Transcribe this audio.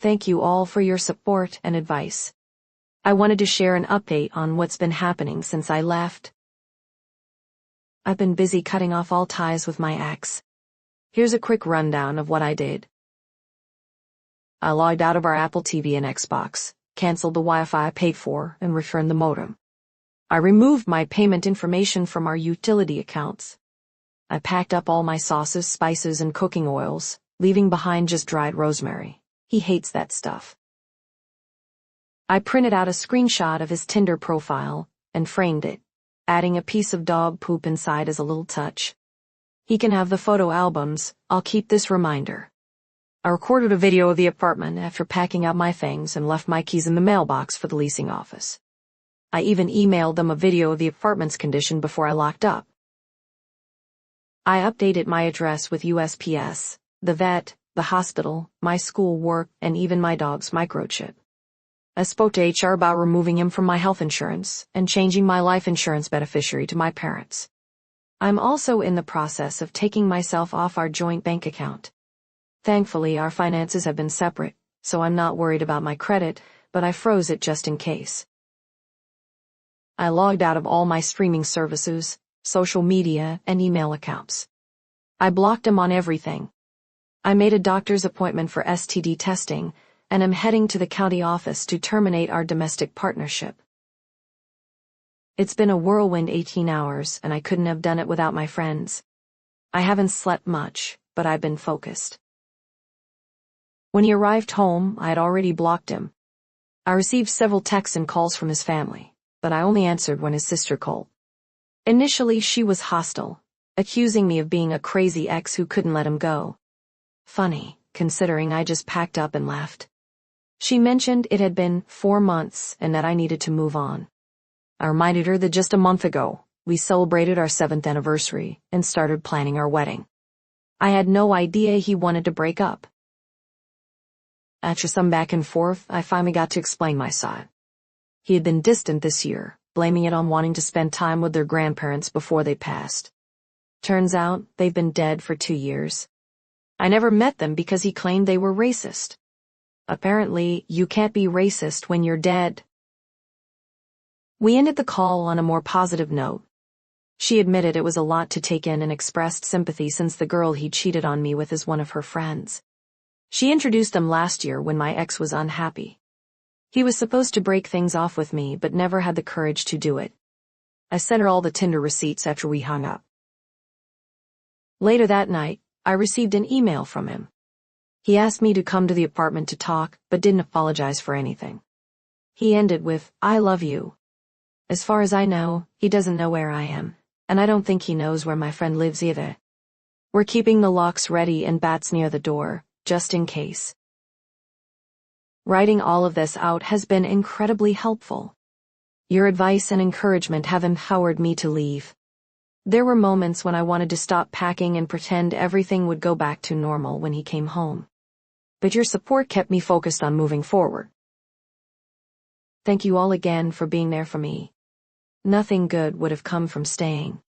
Thank you all for your support and advice. I wanted to share an update on what's been happening since I left. I've been busy cutting off all ties with my ex. Here's a quick rundown of what I did. I logged out of our Apple TV and Xbox, canceled the Wi-Fi I paid for, and returned the modem. I removed my payment information from our utility accounts. I packed up all my sauces, spices, and cooking oils, leaving behind just dried rosemary. He hates that stuff. I printed out a screenshot of his Tinder profile and framed it, adding a piece of dog poop inside as a little touch. He can have the photo albums. I'll keep this reminder. I recorded a video of the apartment after packing up my things and left my keys in the mailbox for the leasing office. I even emailed them a video of the apartment's condition before I locked up. I updated my address with USPS, the vet, the hospital, my school work, and even my dog's microchip. I spoke to HR about removing him from my health insurance and changing my life insurance beneficiary to my parents. I'm also in the process of taking myself off our joint bank account. Thankfully, our finances have been separate, so I'm not worried about my credit, but I froze it just in case. I logged out of all my streaming services, social media, and email accounts. I blocked them on everything. I made a doctor's appointment for STD testing, and am heading to the county office to terminate our domestic partnership. It's been a whirlwind 18 hours, and I couldn't have done it without my friends. I haven't slept much, but I've been focused. When he arrived home, I had already blocked him. I received several texts and calls from his family, but I only answered when his sister called. Initially, she was hostile, accusing me of being a crazy ex who couldn't let him go. Funny, considering I just packed up and left. She mentioned it had been 4 months and that I needed to move on. I reminded her that just a month ago, we celebrated our 7th anniversary and started planning our wedding. I had no idea he wanted to break up. After some back and forth, I finally got to explain my side. He had been distant this year, blaming it on wanting to spend time with their grandparents before they passed. Turns out, they've been dead for 2 years. I never met them because he claimed they were racist. Apparently, you can't be racist when you're dead. We ended the call on a more positive note. She admitted it was a lot to take in and expressed sympathy since the girl he cheated on me with is one of her friends. She introduced them last year when my ex was unhappy. He was supposed to break things off with me but never had the courage to do it. I sent her all the Tinder receipts after we hung up. Later that night, I received an email from him. He asked me to come to the apartment to talk, but didn't apologize for anything. He ended with, "I love you." As far as I know, he doesn't know where I am, and I don't think he knows where my friend lives either. We're keeping the locks ready and bats near the door, just in case. Writing all of this out has been incredibly helpful. Your advice and encouragement have empowered me to leave. There were moments when I wanted to stop packing and pretend everything would go back to normal when he came home. But your support kept me focused on moving forward. Thank you all again for being there for me. Nothing good would have come from staying.